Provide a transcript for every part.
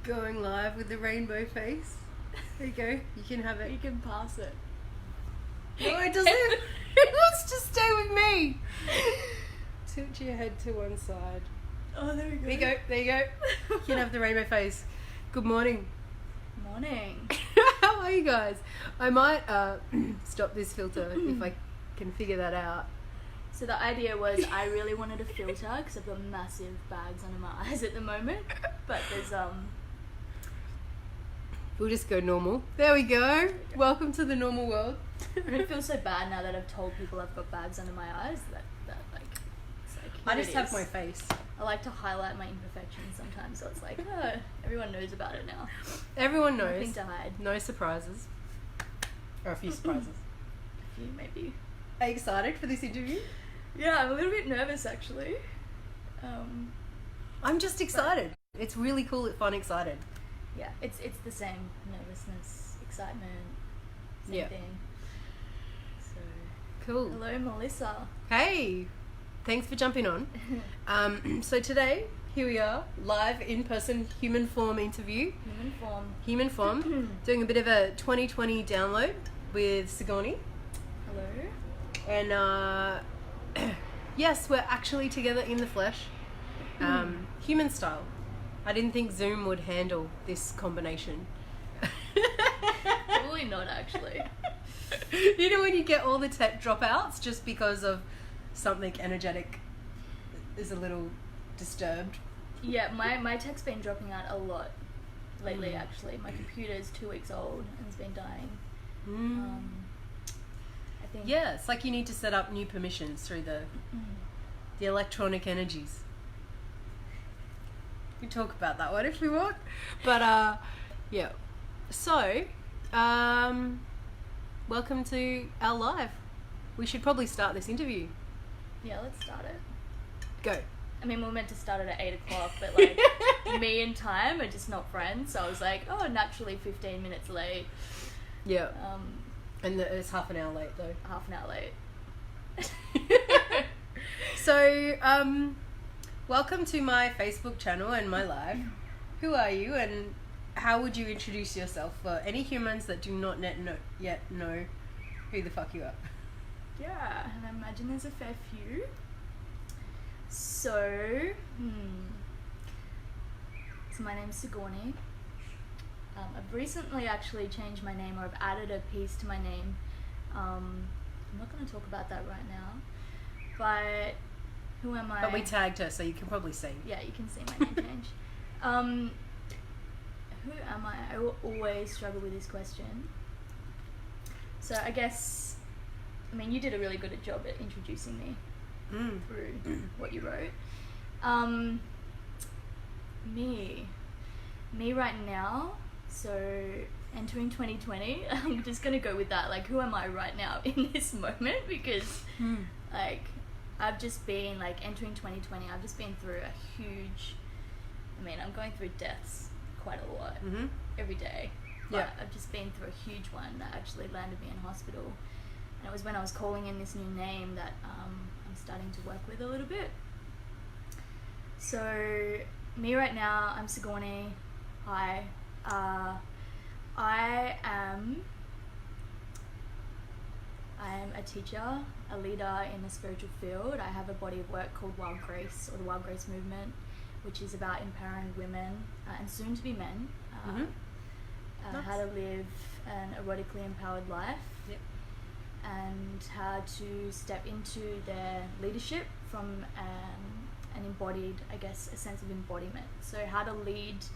Going live with the rainbow face. There you go. You can have it. You can pass it. No, it doesn't. It wants to stay with me. Tilt your head to one side. Oh, there we go. There you go. There you go. You can have the rainbow face. Good morning. Morning. How are you guys? I might stop this filter if I can figure that out. So the idea was I really wanted a filter because I've got massive bags under my eyes at the moment. But there's We'll just go normal. There we go. Welcome to the normal world. I feel so bad now that I've told people I've got bags under my eyes that like it's like I here just it have is. my face. I like to highlight my imperfections sometimes, so it's like, oh, everyone knows about it now. Everyone knows. Nothing to hide. No surprises. Or a few surprises. A few maybe. Are you excited for this interview? Yeah, I'm a little bit nervous actually. I'm just excited. It's really cool, fun, excited. Yeah, it's the same nervousness, excitement, same thing. So Cool. hello, Melissa. Hey, thanks for jumping on. So today, here we are, live in-person human form interview. Human form. Doing a bit of a 2020 download with Sigourney. Hello. And yes, we're actually together in the flesh. Human style. I didn't think Zoom would handle this combination. Probably not actually. You know when you get all the tech dropouts just because of something energetic is a little disturbed? Yeah, my tech's been dropping out a lot lately actually. My computer's 2 weeks old and it's been dying. I think Yeah, it's like you need to set up new permissions through the electronic energies. We talk about that one if we want. But yeah. So, welcome to our live. We should probably start this interview. Yeah, let's start it. Go. I mean, we were meant to start it at 8 o'clock, but like me and time are just not friends, so I was like, oh, naturally 15 minutes late. Yeah. And it's half an hour late though. Half an hour late. So, welcome to my Facebook channel and my live. Who are you and how would you introduce yourself for any humans that do not yet know who the fuck you are? Yeah, and I imagine there's a fair few. So my name's Sigourney. I've recently actually changed my name, or I've added a piece to my name. I'm not going to talk about that right now, but who am I? But we tagged her, so you can probably see. Yeah, you can see my name change. Who am I? I will always struggle with this question. So I guess, I mean, you did a really good job at introducing me through what you wrote. Me right now, so entering 2020, I'm just going to go with that. Like, who am I right now in this moment? Because, like, I've just been, like, entering 2020, I've just been through a huge, I mean, I'm going through deaths quite a lot every day. But Yeah. I've just been through a huge one that actually landed me in hospital. And it was when I was calling in this new name that I'm starting to work with a little bit. So, me right now, I'm Sigourney. Hi. I am a teacher, a leader in the spiritual field. I have a body of work called Wild Grace, or the Wild Grace Movement, which is about empowering women and soon to be men how to live an erotically empowered life. Yep. And how to step into their leadership from an embodied, I guess, a sense of embodiment. So how to lead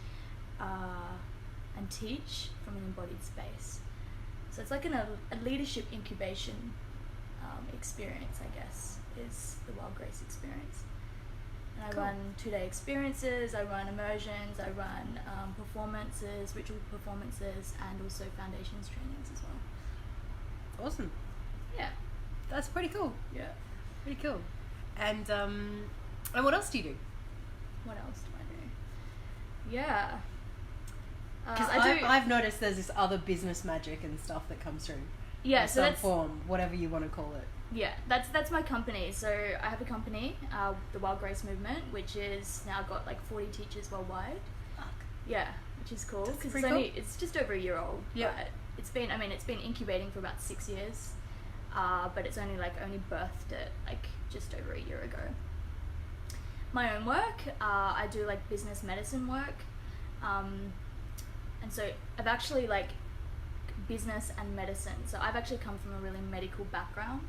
and teach from an embodied space. So it's like a leadership incubation experience, I guess, is the Wild Grace experience. And I run 2-day experiences, I run immersions, I run performances, ritual performances, and also foundations trainings as well. Awesome. Yeah. That's pretty cool. Yeah. Pretty cool. And what else do you do? What else do I do? Yeah. Because I've noticed there's this other business magic and stuff that comes through. Yeah, in so some that's form, whatever you want to call it. Yeah, that's my company. So I have a company, the Wild Grace Movement, which is now got like 40 teachers worldwide. Fuck. Yeah, which is cool because pretty cool. it's just over a year old. Yeah. But it's been incubating for about 6 years, but it's only birthed it like just over a year ago. My own work, I do like business medicine work, and so I've actually like business and medicine. So I've actually come from a really medical background.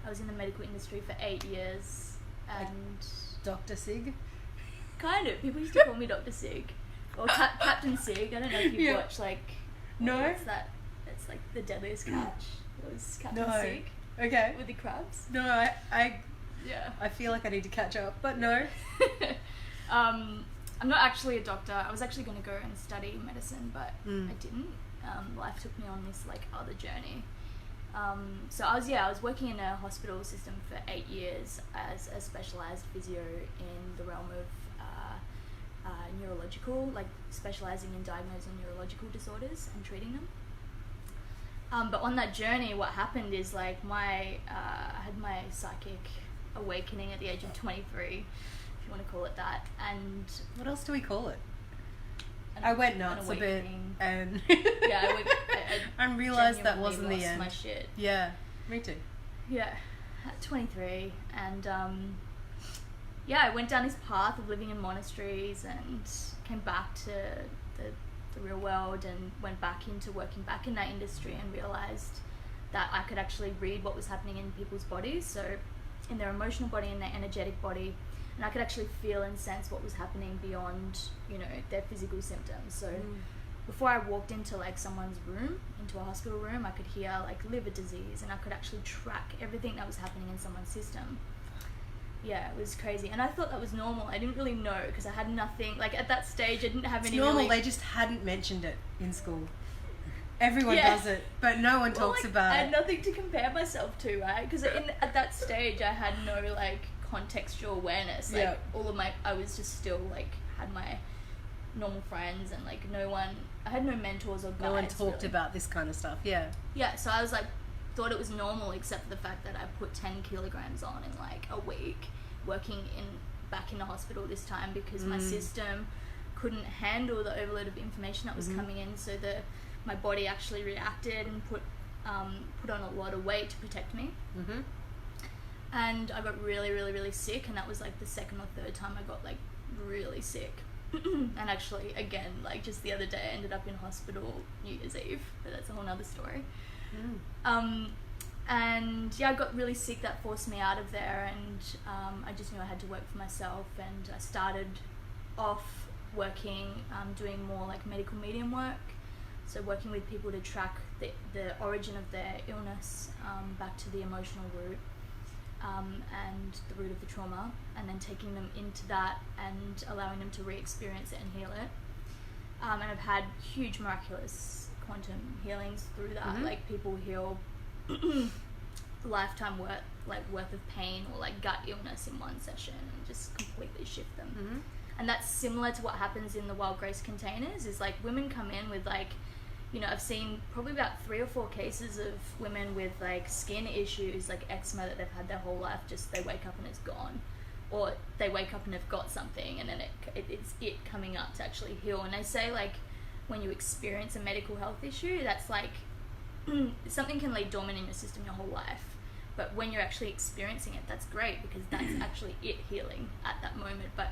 I was in the medical industry for 8 years, and Dr. Sig? kind of people used to call me Dr. Sig or Captain Sig. I don't know if you've watched like what's that? It's like The Deadliest Catch. It was Captain Sig. Okay. With the crabs. No, I feel like I need to catch up, but no. I'm not actually a doctor. I was actually going to go and study medicine, but I didn't. Life took me on this like other journey. So I was working in a hospital system for 8 years as a specialised physio in the realm of neurological, like specialising in diagnosing neurological disorders and treating them. But on that journey, what happened is like I had my psychic awakening at the age of 23, if you want to call it that. And what else do we call it? I went nuts a bit, and I realised that wasn't the end. My shit. Yeah, me too. Yeah, at 23, and I went down this path of living in monasteries and came back to the real world and went back into working back in that industry and realised that I could actually read what was happening in people's bodies, so in their emotional body and their energetic body, and I could actually feel and sense what was happening beyond, their physical symptoms. So before I walked into like someone's room, into a hospital room, I could hear like liver disease, and I could actually track everything that was happening in someone's system. Yeah, it was crazy. And I thought that was normal. I didn't really know because I had nothing, like at that stage I didn't have any normal, they just hadn't mentioned it in school. Everyone does it, but no one talks about it. I had nothing to compare myself to, right? Because at that stage I had no like contextual awareness. Like I was just still like had my normal friends and like I had no mentors or guides. No one talked about this kind of stuff. Yeah, so I was like thought it was normal, except for the fact that I put 10 kilograms on in like a week, working back in the hospital this time because my system couldn't handle the overload of information that was coming in, so my body actually reacted and put on a lot of weight to protect me. And I got really, really, really sick, and that was like the second or third time I got like really sick. And actually, again, like just the other day I ended up in hospital New Year's Eve, but that's a whole nother story. And I got really sick. That forced me out of there, and I just knew I had to work for myself, and I started off working, doing more like medical medium work, so working with people to track the origin of their illness back to the emotional root, and the root of the trauma, and then taking them into that and allowing them to re-experience it and heal it. And I've had huge miraculous quantum healings through that. Like people heal lifetime worth of pain or like gut illness in one session and just completely shift them. And that's similar to what happens in the Wild Grace containers. Is like women come in with like, I've seen probably about 3 or 4 cases of women with like skin issues, like eczema that they've had their whole life, just they wake up and it's gone, or they wake up and they've got something and then it's coming up to actually heal. And they say like when you experience a medical health issue, that's like something can lay dormant in your system your whole life, but when you're actually experiencing it, that's great because that's actually it healing at that moment. But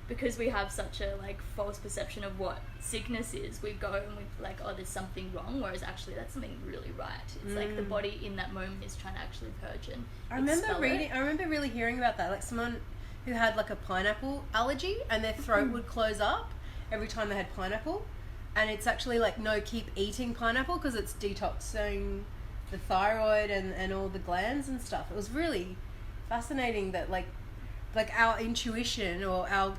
because we have such a like false perception of what sickness is, we go and we're like, oh, there's something wrong, whereas actually that's something really right. It's like the body in that moment is trying to actually purge and I remember really hearing about that, like someone who had like a pineapple allergy and their throat would close up every time they had pineapple, and it's actually like, no, keep eating pineapple because it's detoxing the thyroid and all the glands and stuff. It was really fascinating that like our intuition or our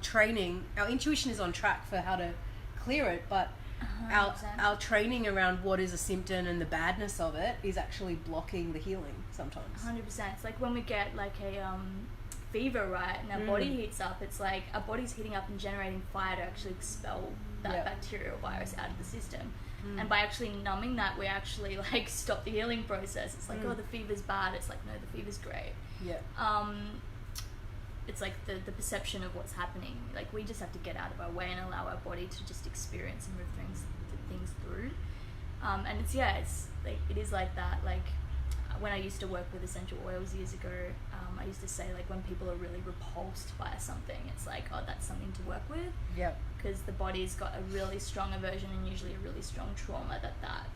intuition is on track for how to clear it, but 100%. our training around what is a symptom and the badness of it is actually blocking the healing sometimes. 100%. It's like when we get like a fever, right, and our body heats up, it's like our body's heating up and generating fire to actually expel that bacterial virus out of the system. And by actually numbing that, we actually like stop the healing process. It's like, oh, the fever's bad. It's like, no, the fever's great. it's like the perception of what's happening. Like, we just have to get out of our way and allow our body to just experience and move things through. And it's like, it is like that. Like, when I used to work with essential oils years ago, I used to say, like, when people are really repulsed by something, it's like, oh, that's something to work with. Yeah. Because the body's got a really strong aversion and usually a really strong trauma that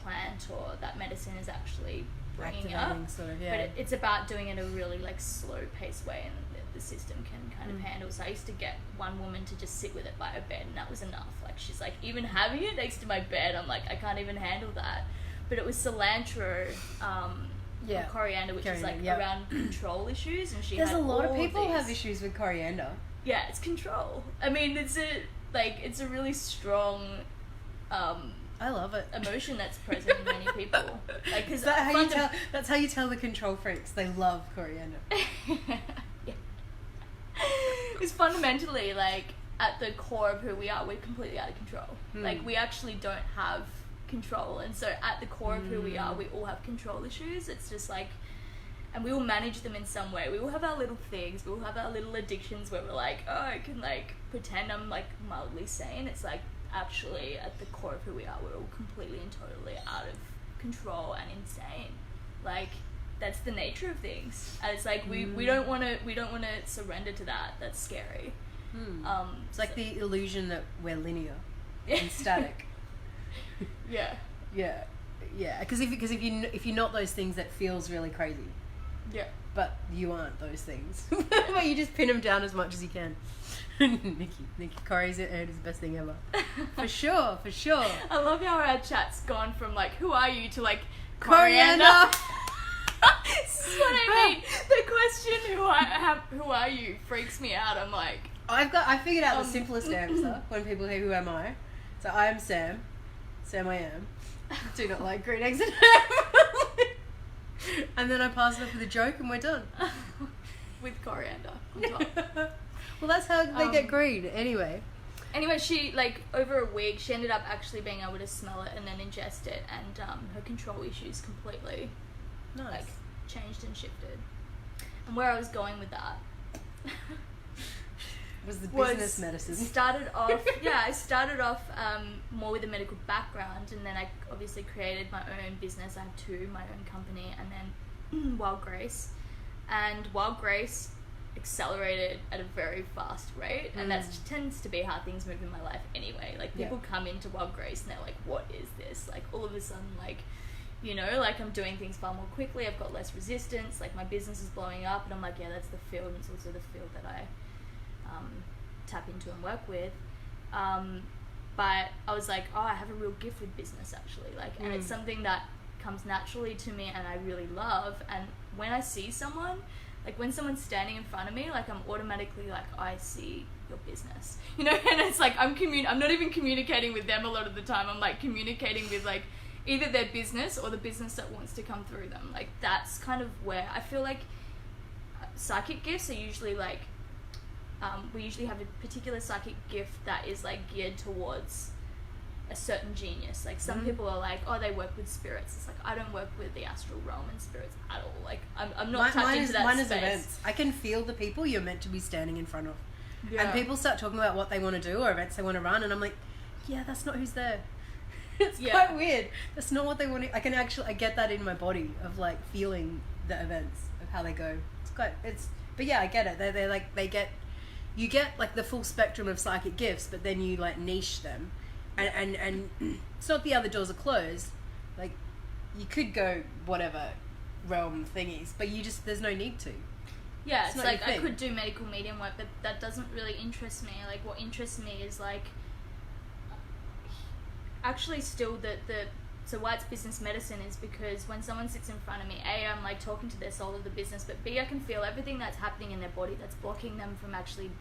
plant or that medicine is actually bringing up. Sort of, yeah. But it's about doing it in a really, like, slow-paced way, and the system can kind of handle. So I used to get one woman to just sit with it by her bed, and that was enough. Like, she's like, even having it next to my bed, I'm like, I can't even handle that. But it was cilantro, or coriander, which is like around control issues, and there's a lot of people have issues with coriander. Yeah, it's control. I mean, it's a really strong I love it. Emotion that's present in many people. Like, cause that's how you tell the control freaks they love coriander. Yeah. It's fundamentally, like, at the core of who we are, we're completely out of control. Like, we actually don't have control, and so at the core of who we are, we all have control issues. It's just like, and we will manage them in some way. We will have our little things, we will have our little addictions where we're like, oh, I can, like, pretend I'm, like, mildly sane. It's like, actually at the core of who we are, we're all completely and totally out of control and insane. Like, that's the nature of things, and it's like we don't want to surrender to that. That's scary. It's like the illusion that we're linear and static. Yeah. Because if you're not those things, that feels really crazy. Yeah. But you aren't those things. But you just pin them down as much as you can. Nikki, Corey's the best thing ever. For sure. I love how our chat's gone from, like, who are you, to, like, Coriander. This is what I mean. The question, who are you, freaks me out. I'm like, I figured out the simplest answer when people say, who am I? So I am Sam. Sam I am. Do not like green eggs and ham. And then I pass it off with a joke and we're done. With coriander on top. Well, that's how they get green. Anyway, she, like, over a week, she ended up actually being able to smell it and then ingest it, and her control issues completely like changed and shifted. And where I was going with that was the business medicine. I started off more with a medical background, and then I obviously created my own business. I have two, my own company, and then Wild Grace. And Wild Grace accelerated at a very fast rate, and that tends to be how things move in my life anyway. Like, people come into Wild Grace and they're like, what is this? Like, all of a sudden, like, like, I'm doing things far more quickly, I've got less resistance, like, my business is blowing up, and I'm like, yeah, that's the field, and it's also the field that I tap into and work with. But I was like, oh, I have a real gift with business, actually, like, and it's something that comes naturally to me and I really love. And when I see someone, like, when someone's standing in front of me, like, I'm automatically like, I see your business, and it's like, I'm not even communicating with them a lot of the time. I'm, like, communicating with, like, either their business or the business that wants to come through them. Like, that's kind of where I feel like psychic gifts are usually, like, we usually have a particular psychic gift that is, like, geared towards a certain genius. Like, some people are like, oh, they work with spirits. It's like, I don't work with the astral realm and spirits at all. Like, I'm not tapped into that space. Mine is events. I can feel the people you're meant to be standing in front of. Yeah. And people start talking about what they want to do or events they want to run, and I'm like, yeah, that's not who's there. It's quite weird. That's not what they want to... I get that in my body of, like, feeling the events of how they go. But yeah, I get it. You get, like, the full spectrum of psychic gifts, but then you, like, niche them. And it's not the other doors are closed. Like, you could go whatever realm thingies, but there's no need to. Yeah, it's like, I could do medical medium work, but that doesn't really interest me. Like, what interests me is, like, actually still so why it's business medicine is because when someone sits in front of me, A, I'm, like, talking to their soul of the business, but B, I can feel everything that's happening in their body that's blocking them from actually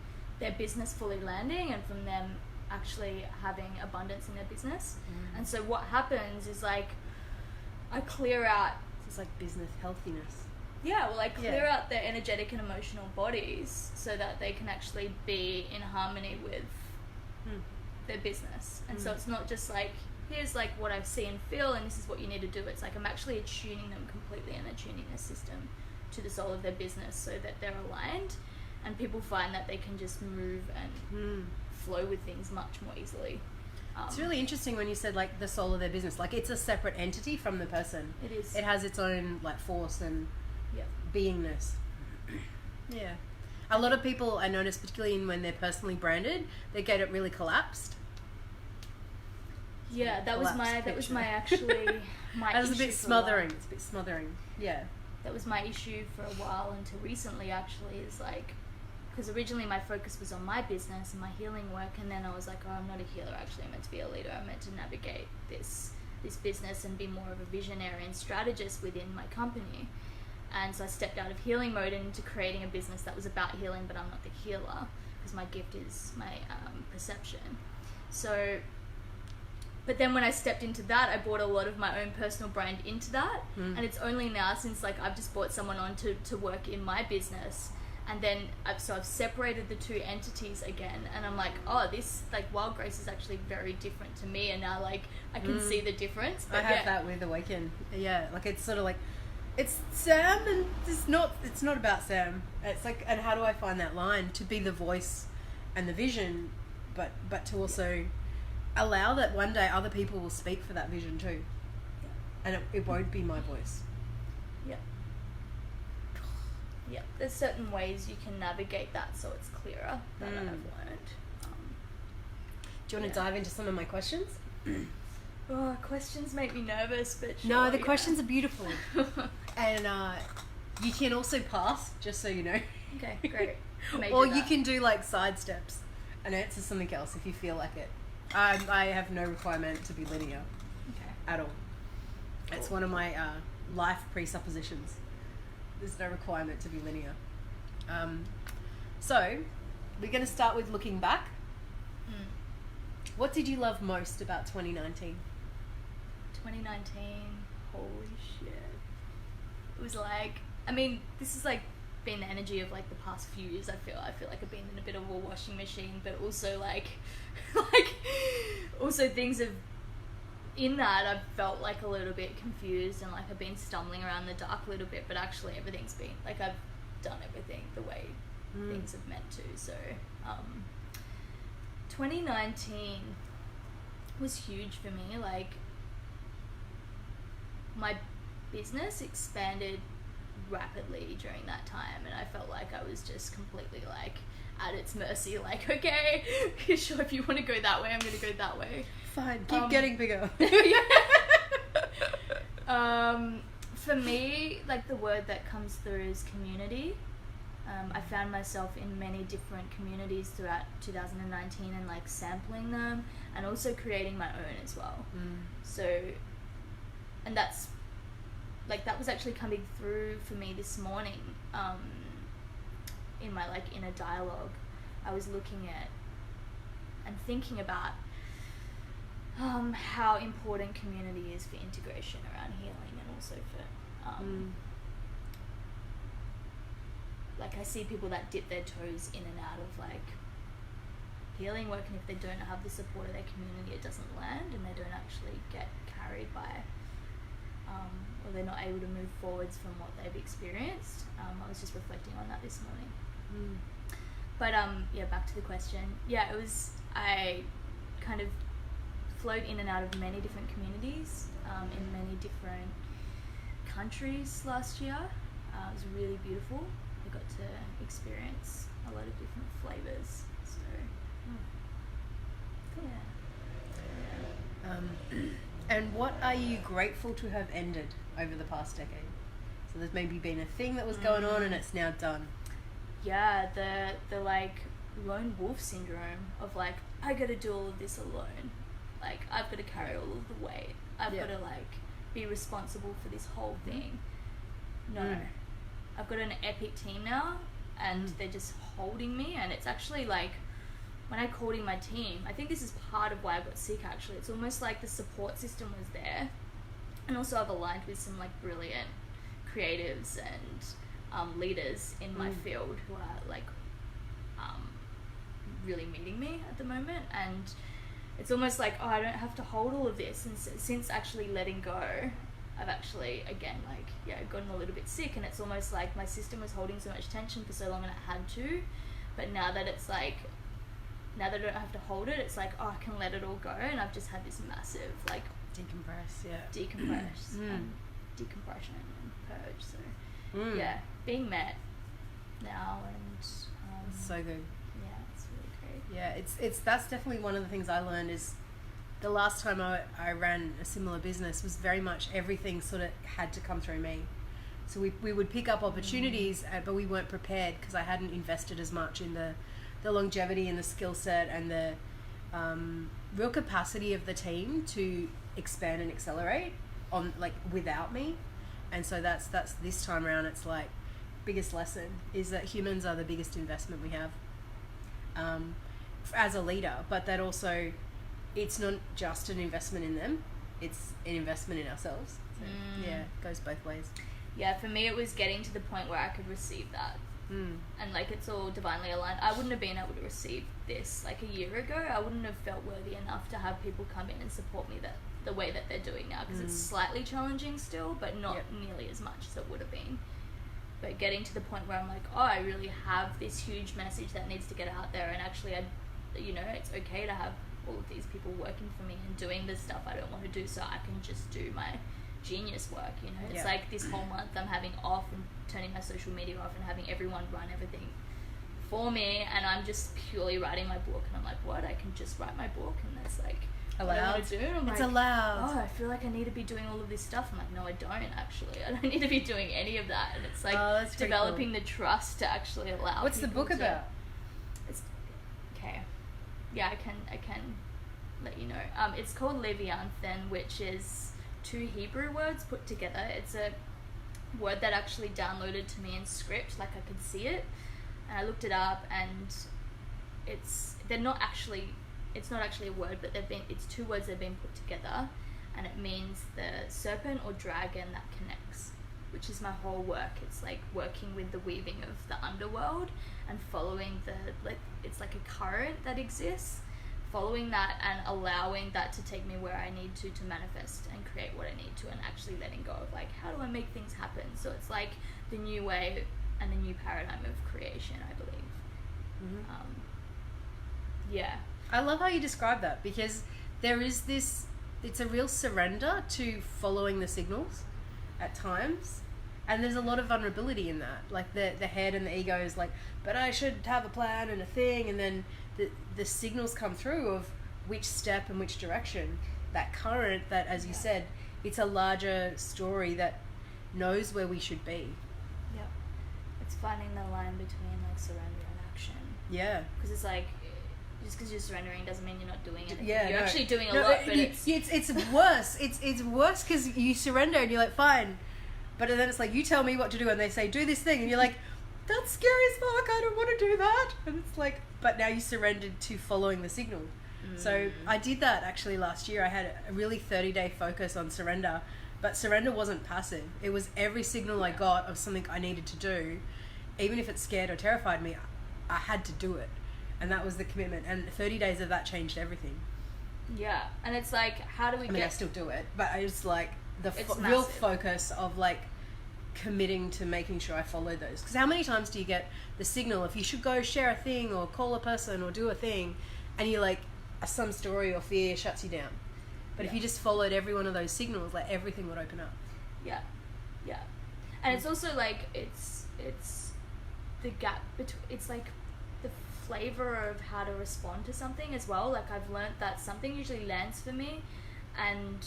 their business fully landing and from them actually having abundance in their business. And so what happens is, like, I clear out... It's like business healthiness. Yeah, well, I clear out their energetic and emotional bodies so that they can actually be in harmony with their business. And so it's not just like, here's, like, what I see and feel and this is what you need to do. It's like, I'm actually attuning them completely and attuning their system to the soul of their business so that they're aligned, and people find that they can just move and flow with things much more easily. It's really interesting when you said like the soul of their business, like it's a separate entity from the person. It is. It has its own like force and beingness. Yeah. A lot of people, I notice, particularly when they're personally branded, they get it really collapsed. Yeah, that was my actually my that was issue a bit smothering. It's a bit smothering. Yeah. That was my issue for a while until recently, actually, is like, because originally my focus was on my business and my healing work, and then I was like, oh, I'm not a healer, actually, I'm meant to be a leader, I'm meant to navigate this business and be more of a visionary and strategist within my company. And so I stepped out of healing mode and into creating a business that was about healing, but I'm not the healer, because my gift is my perception. So, but then when I stepped into that, I brought a lot of my own personal brand into that. And it's only now since like I've just brought someone on to work in my business. And then I've separated the two entities again. And I'm like, oh, this like Wild Grace is actually very different to me. And now like I can see the difference. But I have that with Awaken. Yeah, like it's sort of like, it's Sam and it's not about Sam. It's like, and how do I find that line to be the voice and the vision, but to also allow that one day other people will speak for that vision too. And it won't be my voice. Yeah, there's certain ways you can navigate that so it's clearer that I've learned. Do you want to dive into some of my questions? Oh, questions make me nervous, but sure, no, the questions are beautiful. And you can also pass, just so you know. Okay, great. Or you can do like side steps and answer something else if you feel like it. I have no requirement to be linear at all. Cool. It's one of my life presuppositions. There's no requirement to be linear. So, we're going to start with looking back. What did you love most about 2019? 2019, holy shit. It was like, I mean, this is like been the energy of like the past few years. I feel like I've been in a bit of a washing machine, but also like also things have, in that I've felt like a little bit confused and like I've been stumbling around the dark a little bit, but actually everything's been like I've done everything the way things have meant to. So 2019 was huge for me. Like my business expanded rapidly during that time, and I felt like I was just completely like at its mercy, like, okay, sure, if you want to go that way, I'm going to go that way. Fine, keep getting bigger. For me, like the word that comes through is community. I found myself in many different communities throughout 2019 and like sampling them and also creating my own as well. So, and that's like, that was actually coming through for me this morning in my like inner dialogue. I was looking at and thinking about how important community is for integration around healing, and also for like I see people that dip their toes in and out of like healing work, and if they don't have the support of their community, it doesn't land and they don't actually get carried by or they're not able to move forwards from what they've experienced. I was just reflecting on that this morning. But yeah, back to the question. Yeah, it was, I kind of flowed in and out of many different communities in many different countries last year. It was really beautiful. I got to experience a lot of different flavors. So, yeah. And what are you grateful to have ended over the past decade? So there's maybe been a thing that was going on and it's now done. Yeah, the like lone wolf syndrome of like, I gotta do all of this alone. Like, I've got to carry all of the weight. I've got to like be responsible for this whole thing. No. I've got an epic team now, and they're just holding me, and it's actually like, when I called in my team, I think this is part of why I got sick actually. It's almost like the support system was there. And also I've aligned with some like brilliant creatives and leaders in my field who are like really meeting me at the moment. And it's almost like, oh, I don't have to hold all of this. And since actually letting go, I've actually, again, like, gotten a little bit sick, and it's almost like my system was holding so much tension for so long and it had to, but now that it's like, now that I don't have to hold it, it's like, oh, I can let it all go, and I've just had this massive, like, decompress and decompression and purge, so, yeah, being met now, and, so good. Yeah, it's really great. Yeah, that's definitely one of the things I learned is the last time I ran a similar business was very much everything sort of had to come through me. So we would pick up opportunities, but we weren't prepared because I hadn't invested as much in the longevity and the skill set and the real capacity of the team to expand and accelerate on, like, without me. And so that's this time around, it's like biggest lesson is that humans are the biggest investment we have as a leader, but that also it's not just an investment in them, it's an investment in ourselves. So, yeah, it goes both ways. Yeah, for me it was getting to the point where I could receive that. And like, it's all divinely aligned. I wouldn't have been able to receive this like a year ago. I wouldn't have felt worthy enough to have people come in and support me the way that they're doing now, because it's slightly challenging still, but not nearly as much as it would have been. But getting to the point where I'm like, oh, I really have this huge message that needs to get out there, and actually it's okay to have all of these people working for me and doing the stuff I don't want to do, so I can just do my genius work, It's like this whole month I'm having off and turning my social media off and having everyone run everything for me, and I'm just purely writing my book, and I'm like, what? I can just write my book, and that's like allowed. What I want to do. And I'm it's like, allowed. Oh, I feel like I need to be doing all of this stuff. I'm like, no, I don't actually. I don't need to be doing any of that. And it's like developing the trust to actually allow. What's the book about? It's okay. Yeah, I can let you know. It's called Leviathan, which is 2 Hebrew words put together. It's a word that actually downloaded to me in script, like I could see it, and I looked it up, and it's not actually a word, but it's 2 words that have been put together, and it means the serpent or dragon that connects, which is my whole work. It's like working with the weaving of the underworld and following it's like a current that exists, following that and allowing that to take me where I need to manifest and create what I need to, and actually letting go of like, how do I make things happen? So it's like the new way and the new paradigm of creation, I believe. Yeah. I love how you describe that, because there is this, it's a real surrender to following the signals at times, and there's a lot of vulnerability in that. Like the head and the ego is like, but I should have a plan and a thing, and then the signals come through of which step and which direction. That current that, as you said, it's a larger story that knows where we should be. Yeah. It's finding the line between like surrender and action. Yeah. Because it's like, just because you're surrendering doesn't mean you're not doing anything. Yeah, you're actually doing a lot, but it's worse. It's worse because you surrender and you're like, fine, but then it's like, you tell me what to do, and they say do this thing, and you're like, that's scary as fuck, I don't want to do that. And it's like, but now you surrendered to following the signal. So I did that actually last year. I had a really 30-day focus on surrender, but surrender wasn't passive. It was every signal I got of something I needed to do, even if it scared or terrified me, I had to do it. And that was the commitment. And 30 days of that changed everything. Yeah. And it's like, how do we I still do it, but I just like the real focus of like committing to making sure I follow those. Because how many times do you get the signal if you should go share a thing or call a person or do a thing, and you like, some story or fear shuts you down. But if you just followed every one of those signals, like everything would open up. Yeah. Yeah. And it's also like, it's the gap between, it's like the flavor of how to respond to something as well. Like I've learned that something usually lands for me, and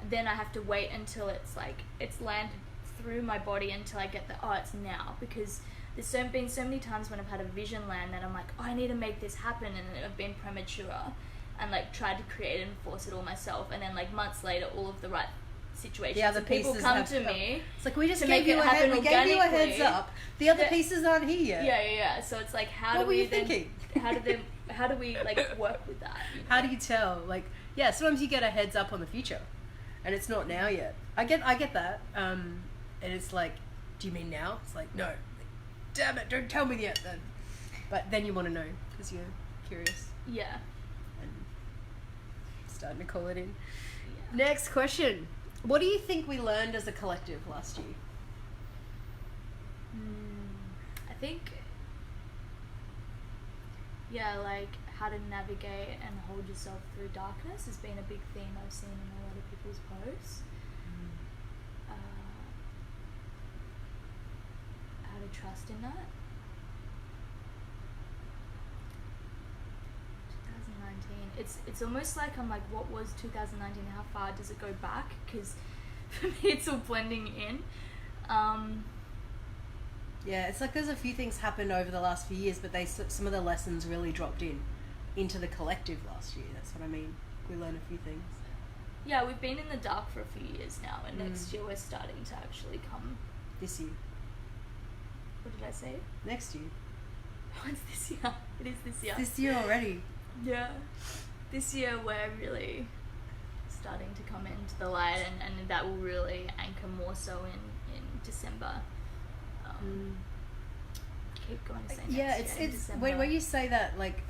then I have to wait until it's like, it's landed through my body until I get it's now. Because there's been so many times when I've had a vision land that I'm like, I need to make this happen, and I've been premature and like tried to create and force it all myself, and then like months later all of the right situations, the other people come to me. It's like, we just gave you a heads up. The other pieces aren't here yet. Yeah. So it's like, how what do were we you thinking? how do we like work with that? How do you tell? Like, yeah, sometimes you get a heads up on the future, and it's not now yet. I get that. And it's like, do you mean now? It's like, no. Damn it, don't tell me yet then. But then you want to know because you're curious. Yeah. And starting to call it in. Yeah. Next question. What do you think we learned as a collective last year? I think, yeah, like how to navigate and hold yourself through darkness has been a big theme I've seen in a lot of people's posts. How to trust in that. 2019. It's almost like I'm like, what was 2019? How far does it go back? Because for me, it's all blending in. Yeah, it's like there's a few things happened over the last few years, but some of the lessons really dropped into the collective last year. That's what I mean. We learned a few things. Yeah, we've been in the dark for a few years now, and next year we're starting to actually come. This year. What did I say? Next year. Oh, it's this year. It is this year. It's this year already. Yeah. This year we're really starting to come into the light, and that will really anchor more so in December. Keep going to say next yeah, year it's when you say that, like,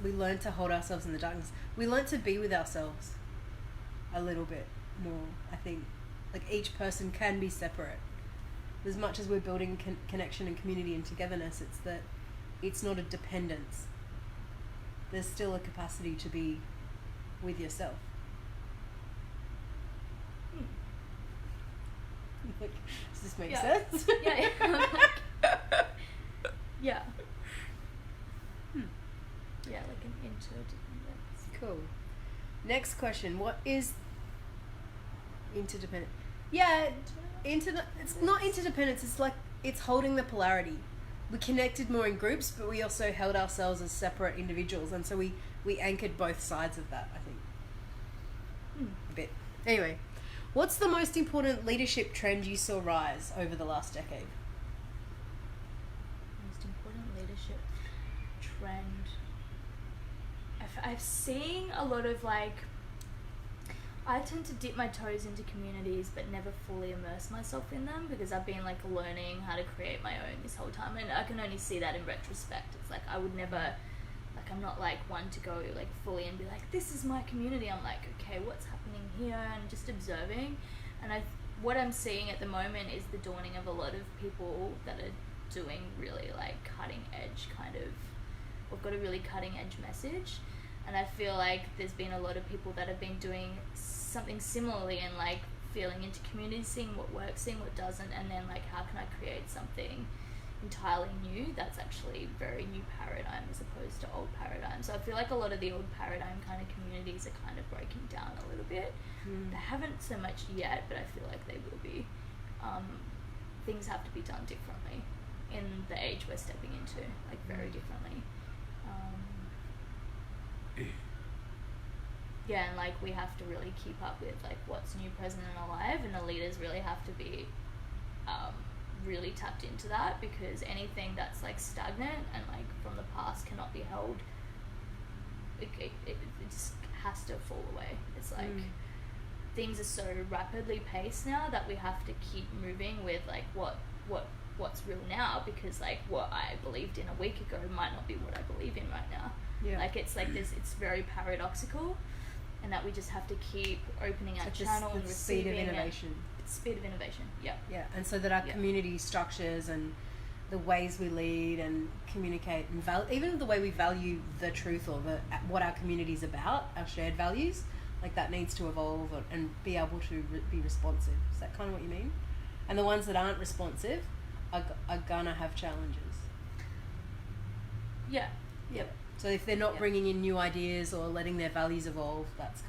we learn to hold ourselves in the darkness. We learn to be with ourselves a little bit more, I think. Like, each person can be separate. As much as we're building connection and community and togetherness, it's that it's not a dependence. There's still a capacity to be with yourself. Like, does this make sense? Yeah. Yeah. Yeah, like an interdependence. Cool. Next question. What is interdependent? Yeah, it's not interdependence. It's like it's holding the polarity. We connected more in groups, but we also held ourselves as separate individuals, and so we anchored both sides of that, I think. A bit. Anyway, what's the most important leadership trend you saw rise over the last decade? Most important leadership trend. I've seen a lot of, like, I tend to dip my toes into communities but never fully immerse myself in them, because I've been, like, learning how to create my own this whole time, and I can only see that in retrospect. It's like I would never, like, I'm not like one to go like fully and be like, this is my community. I'm like, okay, what's happening here, and just observing. And what I'm seeing at the moment is the dawning of a lot of people that are doing really, like, cutting edge kind of, we've got a really cutting edge message. And I feel like there's been a lot of people that have been doing something similarly and, like, feeling into community, seeing what works, seeing what doesn't, and then, like, how can I create something entirely new that's actually very new paradigm as opposed to old paradigm. So I feel like a lot of the old paradigm kind of communities are kind of breaking down a little bit. They haven't so much yet, but I feel like they will be. Things have to be done differently in the age we're stepping into, like, very differently. Yeah, and, like, we have to really keep up with, like, what's new, present, and alive, and the leaders really have to be really tapped into that, because anything that's, like, stagnant and, like, from the past cannot be held. It just has to fall away. It's like things are so rapidly paced now that we have to keep moving with, like, what's real now, because, like, what I believed in a week ago might not be what I believe in right now. Yeah. Like, it's like this, it's very paradoxical, and that we just have to keep opening our channel and receiving speed of innovation. Speed of innovation, yeah. Yeah, and so that our community structures and the ways we lead and communicate and even the way we value the truth or what our community is about, our shared values, like, that needs to evolve and be able to be responsive. Is that kind of what you mean? And the ones that aren't responsive are gonna have challenges. Yeah. Yep. So if they're not bringing in new ideas or letting their values evolve, that's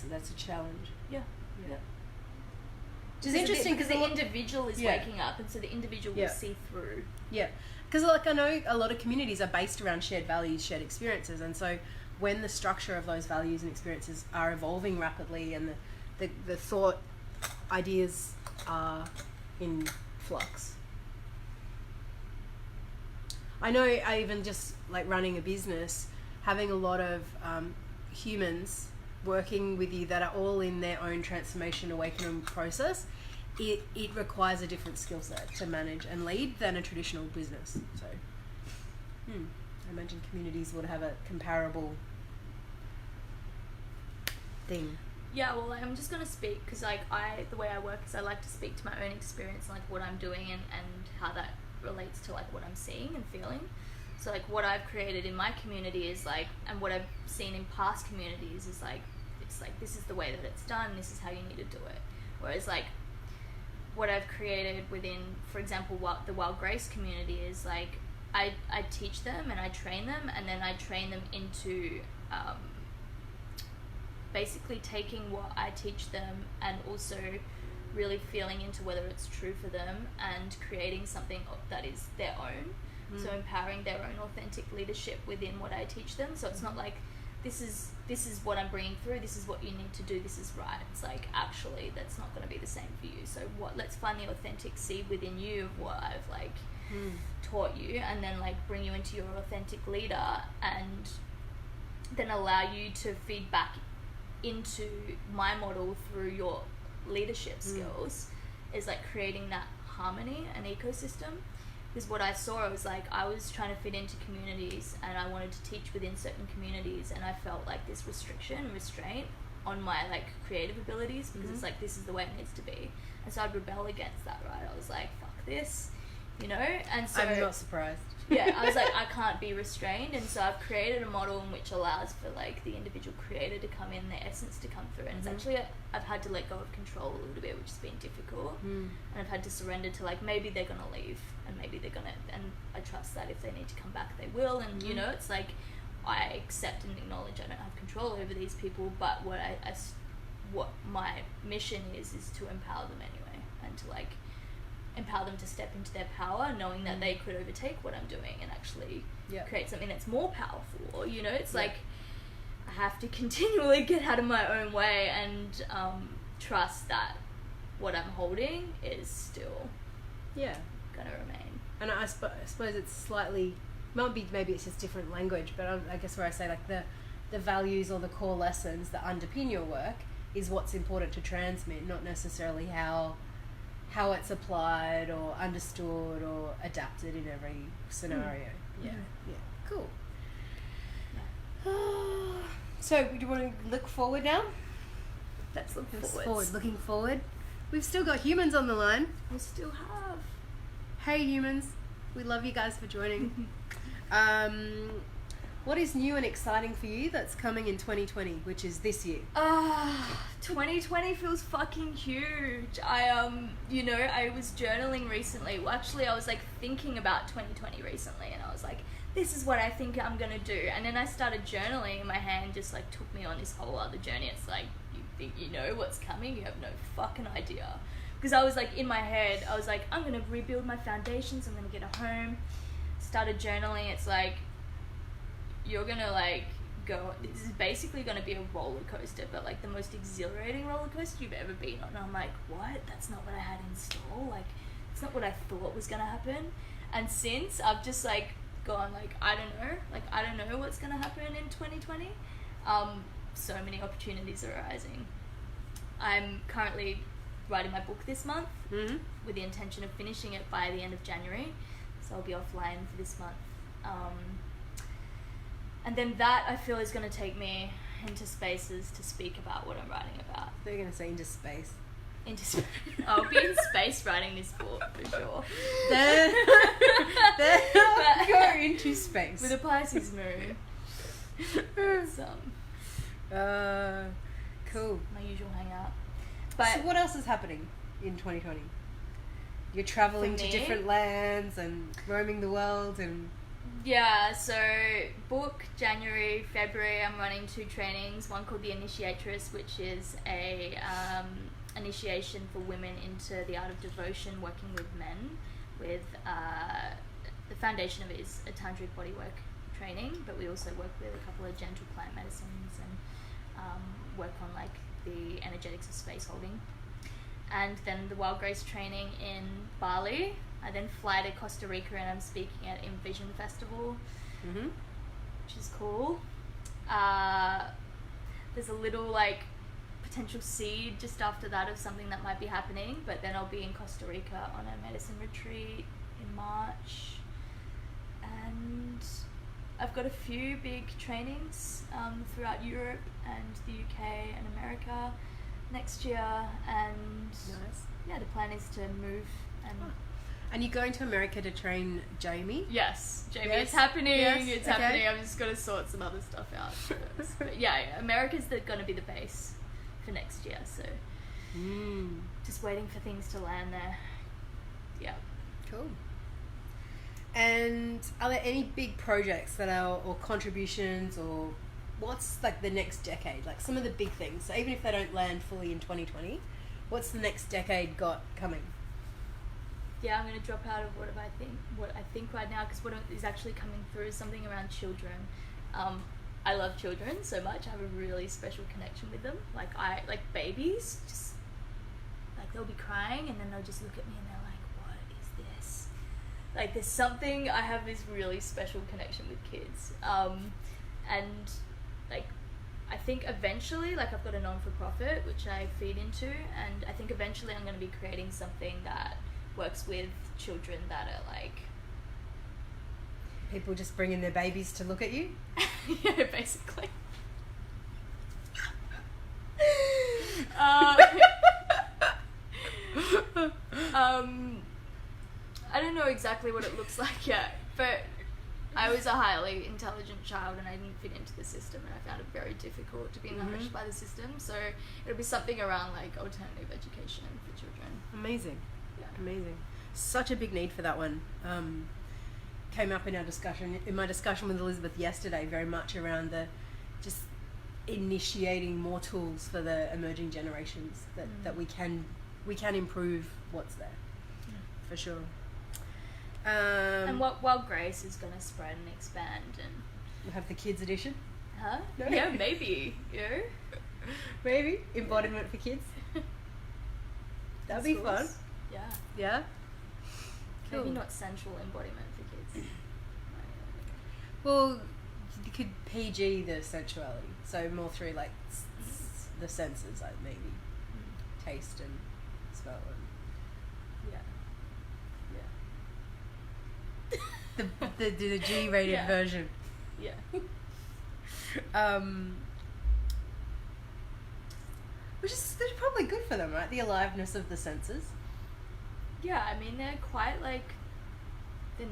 a challenge. Yeah. Which is interesting because the individual is waking up, and so the individual will see through. Yeah. Because, like, I know a lot of communities are based around shared values, shared experiences, and so when the structure of those values and experiences are evolving rapidly and the thought ideas are in flux. I know, I even just, like, running a business, having a lot of humans working with you that are all in their own transformation awakening process, it requires a different skill set to manage and lead than a traditional business. So I imagine communities would have a comparable thing. Yeah, well, I'm just gonna speak because like the way I work is I like to speak to my own experience and like what I'm doing and how that relates to like what I'm seeing and feeling. So like what I've created in my community is like, and what I've seen in past communities is like, it's like this is the way that it's done, this is how you need to do it. Whereas like what I've created within, for example, what the Wild Grace community is like, I teach them and I train them, and then I train them into basically taking what I teach them and also really feeling into whether it's true for them and creating something that is their own. So empowering their own authentic leadership within what I teach them. So it's not like this is what I'm bringing through, this is what you need to do, this is right. It's like, actually that's not going to be the same for you. So let's find the authentic seed within you of what I've like taught you, and then like bring you into your authentic leader, and then allow you to feed back into my model through your leadership skills, is like creating that harmony and ecosystem. Because what I saw was like, I was trying to fit into communities and I wanted to teach within certain communities, and I felt like this restraint on my like creative abilities, because it's like, this is the way it needs to be. And so I'd rebel against that, right? I was like, fuck this, you know? And so I'm not surprised. Yeah, I was like, I can't be restrained, and so I've created a model in which allows for like the individual creator to come in, their essence to come through, and it's actually I've had to let go of control a little bit, which has been difficult, and I've had to surrender to like, maybe they're gonna leave, and maybe they're gonna, and I trust that if they need to come back they will, and you know, it's like I accept and acknowledge I don't have control over these people, but what my mission is to empower them anyway, and to like empower them to step into their power, knowing that they could overtake what I'm doing and actually create something that's more powerful. Or, you know, it's like I have to continually get out of my own way and trust that what I'm holding is still gonna remain. And I suppose it's slightly, maybe it's just different language, but I guess where I say like the values or the core lessons that underpin your work is what's important to transmit, not necessarily how it's applied or understood or adapted in every scenario. Cool. So do you want to look forward now? Let's look forward. Looking forward. We've still got humans on the line. We still have. Hey humans, we love you guys for joining. What is new and exciting for you that's coming in 2020, which is this year? 2020 feels fucking huge. I was journaling recently. Well, actually, I was like thinking about 2020 recently, and I was like, this is what I think I'm gonna do. And then I started journaling, and my hand just like took me on this whole other journey. It's like, you think you know what's coming? You have no fucking idea. Because I was like, in my head, I was like, I'm gonna rebuild my foundations. I'm gonna get a home. Started journaling. It's like, you're gonna like go, this is basically gonna be a roller coaster, but like the most exhilarating roller coaster you've ever been on. And I'm like, what? That's not what I had in store. Like, it's not what I thought was gonna happen. And since, I've just like gone like, I don't know what's gonna happen in 2020. So many opportunities are arising. I'm currently writing my book this month with the intention of finishing it by the end of January. So I'll be offline for this month. And then that, I feel, is going to take me into spaces to speak about what I'm writing about. They're going to say into space. I'll be in space writing this book, for sure. Then go into space. With a Pisces moon. Cool. My usual hangout. But so what else is happening in 2020? You're traveling to different lands and roaming the world and... Yeah, so book January, February, I'm running 2 trainings. One called the Initiatress, which is a initiation for women into the art of devotion, working with men. With the foundation of it is a tantric bodywork training, but we also work with a couple of gentle plant medicines and work on like the energetics of space holding. And then the Wild Grace training in Bali. I then fly to Costa Rica and I'm speaking at Envision Festival, which is cool. There's a little like potential seed just after that of something that might be happening, but then I'll be in Costa Rica on a medicine retreat in March. And I've got a few big trainings throughout Europe and the UK and America next year, and Nice. the plan is to move and. Oh. And you're going to America to train Jamie? Yes, Jamie, Yes. it's happening. Yes. It's Okay. happening. I'm just gonna sort some other stuff out first. But yeah, America's gonna be the base for next year. So just waiting for things to land there. Yeah. Cool. And are there any big projects that are, or contributions, or what's like the next decade? Like some of the big things. So even if they don't land fully in 2020, what's the next decade got coming? Yeah, I'm going to drop out of what I think right now, because what is actually coming through is something around children. I love children so much. I have a really special connection with them. Like babies, just like they'll be crying and then they'll just look at me and they're like, "What is this?" Like there's something, I have this really special connection with kids. And like I think eventually, like I've got a non-for-profit which I feed into, and I think eventually I'm going to be creating something that works with children that are like People just bringing their babies to look at you? yeah, basically. I don't know exactly what it looks like yet, but I was a highly intelligent child and I didn't fit into the system, and I found it very difficult to be nourished by the system. So it'll be something around like alternative education for children. Amazing. Yeah. Amazing. Such a big need for that one. Came up in my discussion with Elizabeth yesterday, very much around the just initiating more tools for the emerging generations that we can improve what's there, for sure. And while Grace is gonna spread and expand, and we'll have the kids edition. huh? No. Yeah, maybe. You know? Maybe embodiment for kids. That'd be fun. Yeah. Yeah. Cool. Maybe not sensual embodiment for kids. Well, you could PG the sensuality, so more through like the senses, like maybe taste and smell and the G-rated Yeah. version. Yeah. Which is probably good for them, right? The aliveness of the senses. Yeah, I mean they're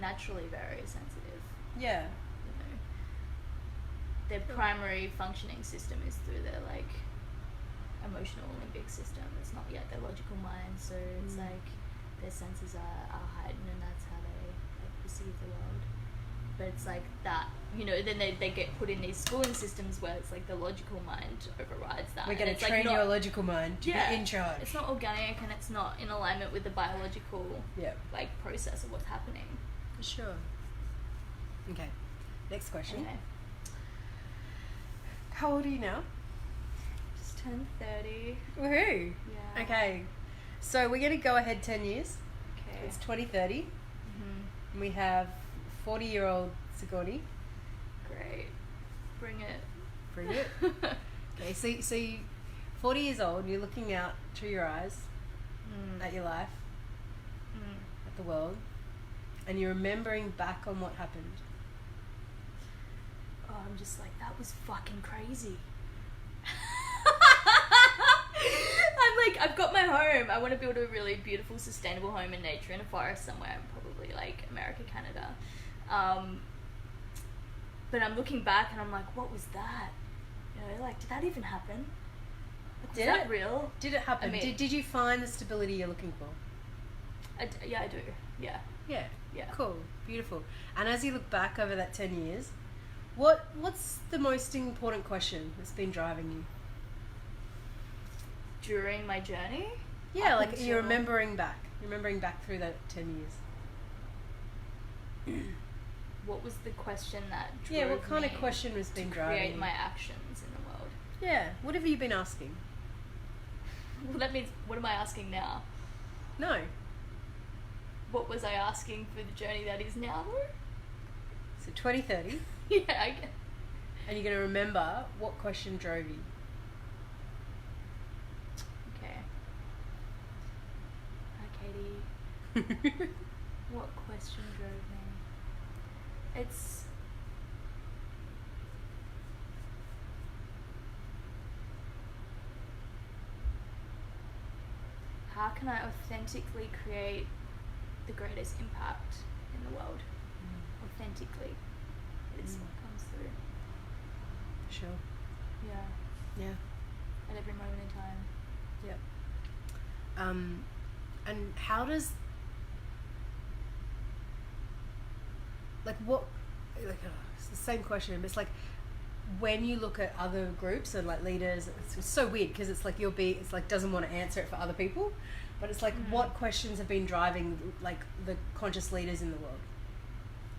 naturally very sensitive. Yeah. You know, their primary functioning system is through their like emotional limbic system. It's not yet their logical mind, so it's like their senses are heightened, and that's how they like perceive the world. But it's like that, you know, then they get put in these schooling systems where it's like the logical mind overrides that. We're going to train your logical mind to be in charge. It's not organic, and it's not in alignment with the biological like process of what's happening. For sure. Okay. Next question. Okay. How old are you now? Just turned 30. Woohoo! Yeah. Okay. So we're going to go ahead 10 years. Okay. It's 2030. Mm-hmm. We have 40-year-old Sigourney. Great. Bring it. Bring it. Okay, so you 40 years old, you're looking out through your eyes at your life, at the world, and you're remembering back on what happened. Oh, I'm just like, that was fucking crazy. I'm like, I've got my home. I want to build a really beautiful, sustainable home in nature in a forest somewhere, probably like America, Canada. But I'm looking back and I'm like, what was that? You know, like, did that even happen? Like, was that real? Did it happen? I mean, did you find the stability you're looking for? Yeah, I do. Yeah. Yeah. Yeah. Cool. Beautiful. And as you look back over that 10 years, what's the most important question that's been driving you? During my journey? Yeah, like you're remembering back through that 10 years. What was the question that drove what kind of me question has been driving create you? my actions in the world? Yeah, what have you been asking? Well, that means, what am I asking now? No. What was I asking for the journey that is now, though? So 2030, Yeah, I get. and you're going to remember what question drove you. Okay. Hi, Katie. What question drove me? It's how can I authentically create the greatest impact in the world? Authentically is what comes through. Sure. Yeah. Yeah. At every moment in time. Yep. And how does, like, what, like, it's the same question, but it's like, when you look at other groups and like leaders, it's so weird because it's like it's like doesn't want to answer it for other people, but it's like, what questions have been driving like the conscious leaders in the world?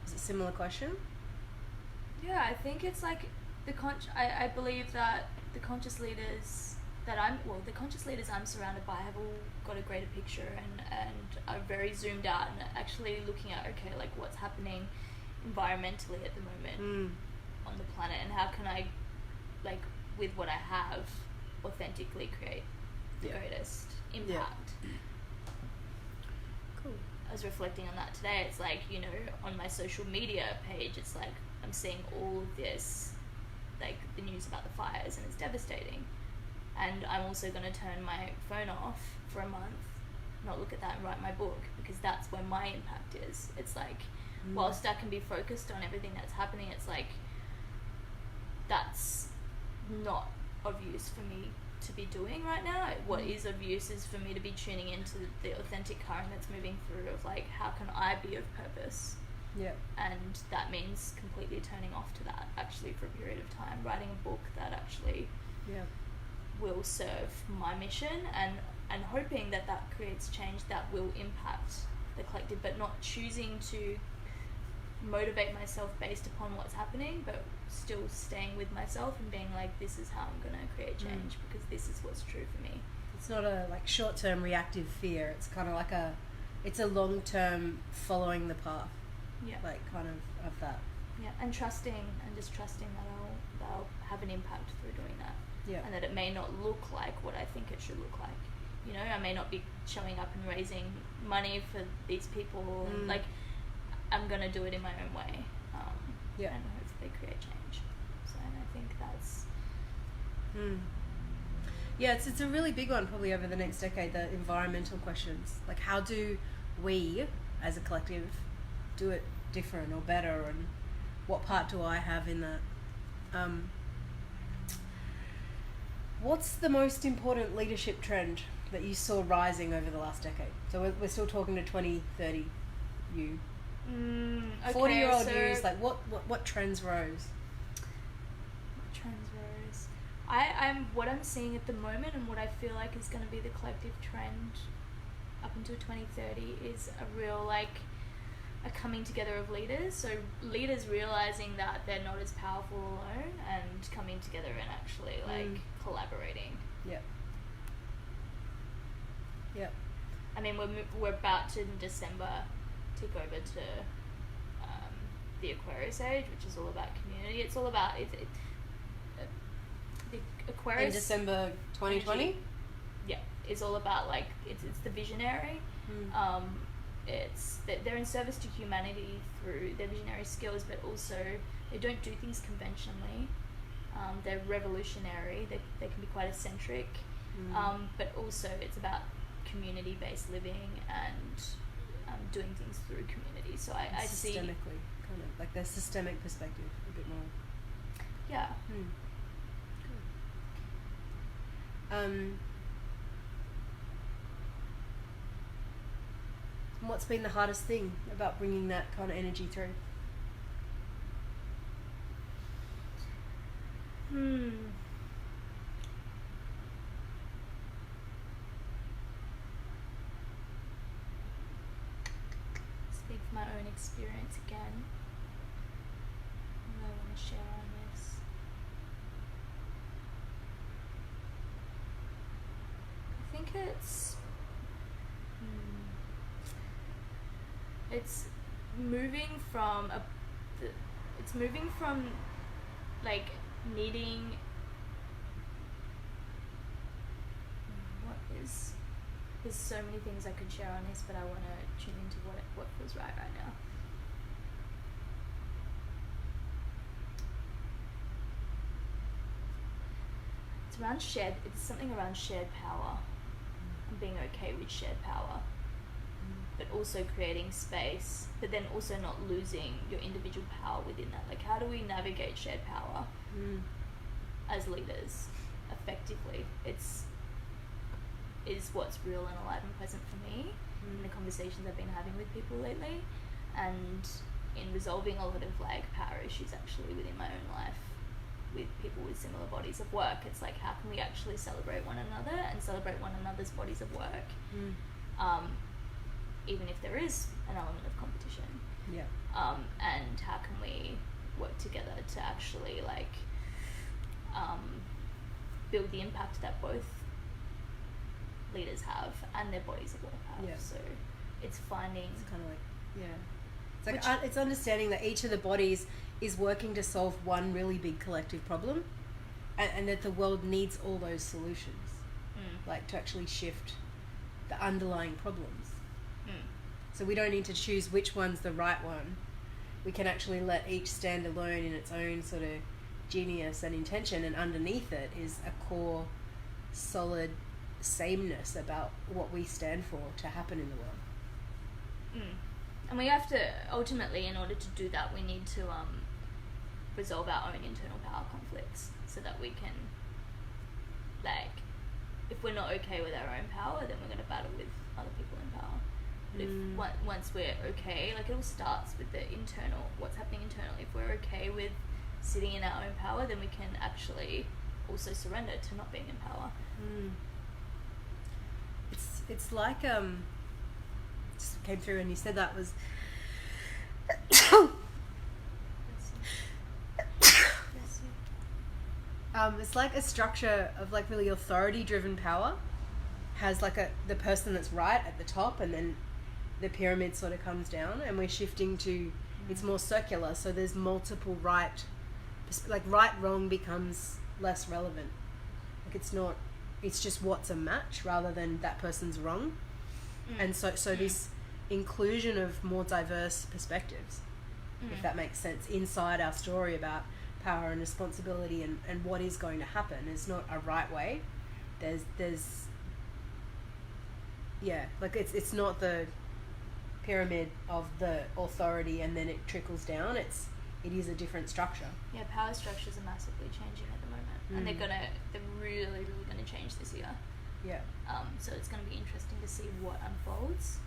Is it a similar question? Yeah, I think it's like I believe that the conscious leaders the conscious leaders I'm surrounded by have all got a greater picture and are very zoomed out and actually looking at, okay, like what's happening environmentally at the moment on the planet, and how can I, like, with what I have, authentically create the greatest impact. Cool. I was reflecting on that today. It's like, you know, on my social media page, it's like I'm seeing all of this, like the news about the fires, and it's devastating. And I'm also going to turn my phone off for a month, not look at that and write my book, because that's where my impact is. It's like, whilst I can be focused on everything that's happening, it's like, that's not of use for me to be doing right now. What is of use is for me to be tuning into the authentic current that's moving through of like, how can I be of purpose? Yeah. And that means completely turning off to that actually for a period of time, writing a book that actually will serve my mission, and hoping that creates change that will impact the collective, but not choosing to motivate myself based upon what's happening, but still staying with myself and being like, this is how I'm going to create change because this is what's true for me. It's not a like short-term reactive fear. It's kind of like it's a long-term following the path. Yeah. Like kind of that. Yeah, and trusting that I'll have an impact through doing that. Yeah. And that it may not look like what I think it should look like. You know, I may not be showing up and raising money for these people. Like, I'm going to do it in my own way. And hopefully create change. So, and I think that's... Yeah, it's a really big one probably over the next decade, the environmental questions. Like, how do we, as a collective, do it different or better, and what part do I have in that? What's the most important leadership trend that you saw rising over the last decade? So we're still talking to 2030 you. 40-year-old yous, like what trends rose? What trends rose? What I'm seeing at the moment, and what I feel like is going to be the collective trend up until 2030, is a real, like, a coming together of leaders. So leaders realizing that they're not as powerful alone, and coming together and actually like collaborating. Yeah. I mean, we're about to, in December, tick over to the Aquarius age, which is all about community. It's all about the Aquarius. In December 2020. Yeah, it's all about like it's the visionary. It's that they're in service to humanity through their visionary skills, but also they don't do things conventionally. They're revolutionary. They can be quite eccentric, but also it's about community-based living and doing things through community. So I see systemically, kind of like the systemic perspective a bit more. Yeah. What's been the hardest thing about bringing that kind of energy through? Speak from my own experience again. What I want to share on this. I think it's moving from like needing there's so many things I could share on this, but I want to tune into what feels right now. It's something around shared power. and being okay with shared power, but also creating space, but then also not losing your individual power within that. Like, how do we navigate shared power as leaders effectively? Is what's real and alive and present for me in the conversations I've been having with people lately, and in resolving a lot of like power issues actually within my own life with people with similar bodies of work. It's like, how can we actually celebrate one another and celebrate one another's bodies of work, even if there is an element of competition. And how can we work together to actually like build the impact that both leaders have and their bodies of work have. So it's finding, it's kind of like it's like it's understanding that each of the bodies is working to solve one really big collective problem, and that the world needs all those solutions, like to actually shift the underlying problems. So we don't need to choose which one's the right one. We can actually let each stand alone in its own sort of genius and intention, and underneath it is a core solid sameness about what we stand for to happen in the world. And we have to, ultimately, in order to do that, we need to resolve our own internal power conflicts, so that we can, like, if we're not okay with our own power, then we're going to battle with other people in power. But if once we're okay, like, it all starts with the internal, what's happening internally. If we're okay with sitting in our own power, then we can actually also surrender to not being in power. It's like just came through and you said that was it's like a structure of like really authority driven power has like the person that's right at the top, and then the pyramid sort of comes down, and we're shifting to it's more circular, so there's multiple right wrong becomes less relevant. Like it's just what's a match rather than that person's wrong. And so this inclusion of more diverse perspectives, if that makes sense, inside our story about power and responsibility and what is going to happen is not a right way. There's like it's not the pyramid of the authority and then it trickles down. It is a different structure. Power structures are massively changing at the moment, and they're really, really gonna change this year. So it's gonna be interesting to see what unfolds.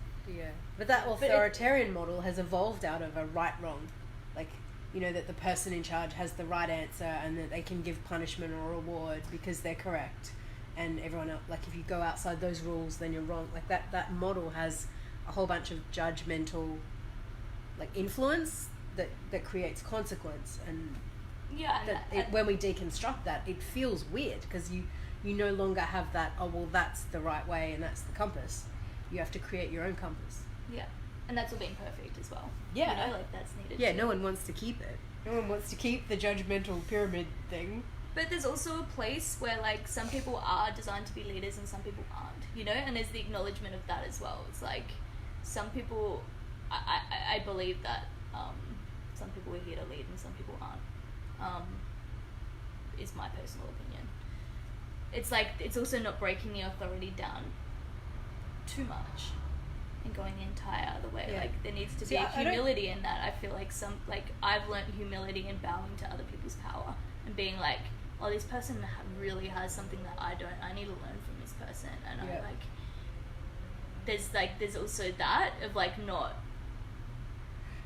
But that authoritarian model has evolved out of a right-wrong, like, you know, that the person in charge has the right answer and that they can give punishment or reward because they're correct, and everyone else, like, if you go outside those rules then you're wrong. Like that model has a whole bunch of judgmental like influence that creates consequence, and when we deconstruct that, it feels weird because you no longer have that, oh well, that's the right way and that's the compass. You have to create your own compass. And that's all being perfect as well. You know, like, that's needed too. No one wants to keep it. No one wants to keep the judgmental pyramid thing. But there's also a place where, like, some people are designed to be leaders and some people aren't, you know, and there's the acknowledgement of that as well. It's like, some people, I believe that some people are here to lead and some people aren't, is my personal opinion. It's like, it's also not breaking the authority down too much and going the entire other way. Like, there needs to be humility in that. I feel like I've learned humility in bowing to other people's power and being like, oh, this person really has something that I don't. I need to learn from this person. And I'm like, there's also that of like not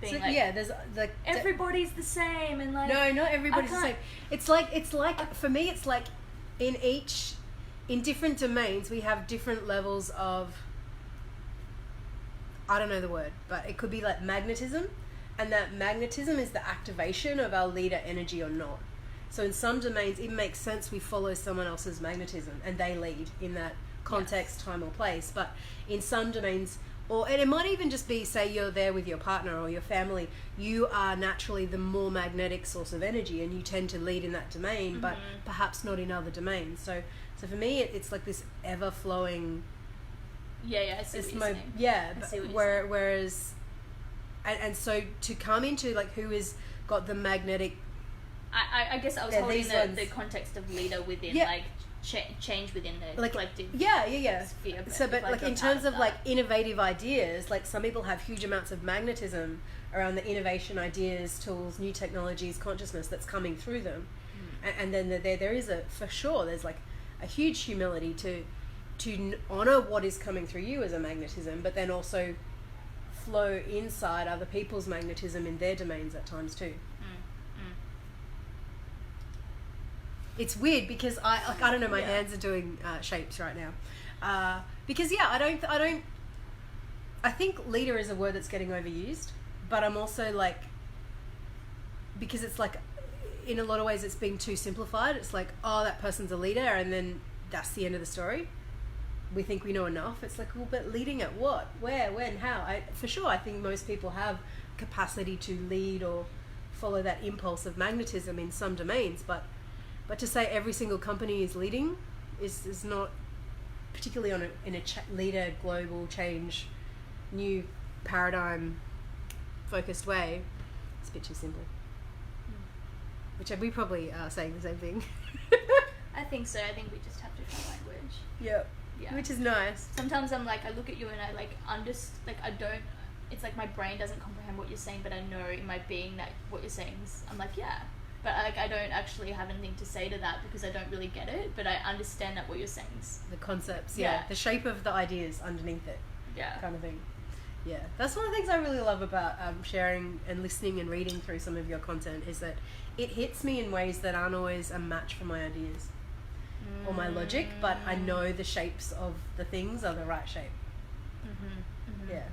being there's like everybody's the same, and like, no, not everybody's the same. It's like for me, it's like in different domains we have different levels of, I don't know the word, but it could be like magnetism, and that magnetism is the activation of our leader energy or not. So in some domains it makes sense we follow someone else's magnetism and they lead in that context, time or place. But in some domains, and it might even just be, say you're there with your partner or your family, you are naturally the more magnetic source of energy and you tend to lead in that domain, but perhaps not in other domains. So for me it's like this ever-flowing... I see what you're saying. Whereas... And so to come into like who has got the magnetic... I guess I was holding the context of leader within like change within the like collective yeah sphere. but like in terms of like innovative ideas, like some people have huge amounts of magnetism around the innovation, ideas, tools, new technologies, consciousness that's coming through them. And then there is for sure there's like a huge humility to honor what is coming through you as a magnetism, but then also flow inside other people's magnetism in their domains at times too. It's weird because I don't know, my hands are doing shapes right now, because I think leader is a word that's getting overused, but I'm also like, because it's like in a lot of ways it's being too simplified. It's like, oh, that person's a leader and then that's the end of the story. We think we know enough. It's like, well, but leading at what, where, when, how? For sure I think most people have capacity to lead or follow that impulse of magnetism in some domains, but to say every single company is leading is not particularly in a leader, global change, new paradigm focused way. It's a bit too simple. Which we probably are saying the same thing. I think so. I think we just have different language. Yep. Yeah. Which is nice. Sometimes I'm like, I look at you and I like I don't, it's like my brain doesn't comprehend what you're saying, but I know in my being that what you're saying is, I'm like, yeah. But like I don't actually have anything to say to that because I don't really get it, but I understand that what you're saying is... The concepts, yeah. The shape of the ideas underneath it. Yeah. Kind of thing. Yeah. That's one of the things I really love about sharing and listening and reading through some of your content, is that it hits me in ways that aren't always a match for my ideas or my logic, but I know the shapes of the things are the right shape. Yeah.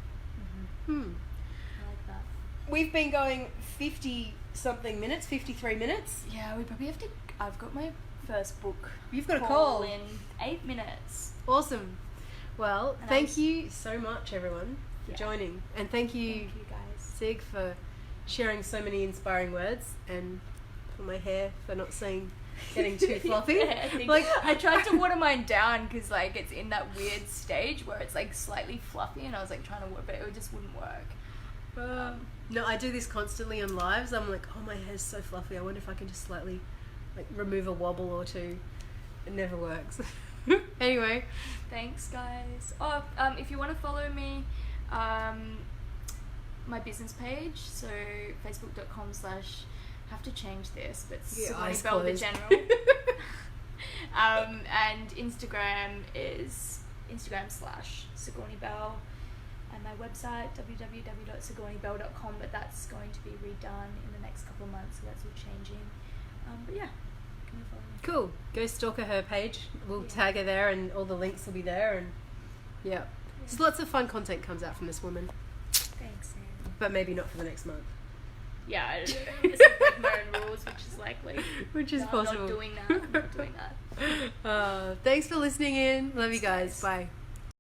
I like that. We've been going 50-something minutes, 53 minutes. Yeah, we probably have to... I've got my first book. You've got a call in 8 minutes. Awesome. Well, thank you so much, everyone, for joining. And thank you guys. Sig, for sharing so many inspiring words, and for my hair for not getting too fluffy. I tried to water mine down because like it's in that weird stage where it's like slightly fluffy, and I was like trying to water, but it just wouldn't work. No, I do this constantly on lives. I'm like, oh, my hair's so fluffy. I wonder if I can just slightly like remove a wobble or two. It never works. Anyway, thanks guys. If you want to follow me, my business page, so facebook.com/ have to change this, but Sigourney Belle the General. And Instagram is Instagram/ Sigourney Belle, and my website www.sigoureneybelle.com, but that's going to be redone in the next couple of months, so that's all changing. But yeah, can you follow me? Cool. Go stalk her page. We'll tag her there, and all the links will be there. And so lots of fun content comes out from this woman. Thanks, Sam. But maybe not for the next month. Yeah, I don't know. It's like my own rules, which is likely. Which is possible. I'm not doing that. Thanks for listening in. Love you guys. Bye.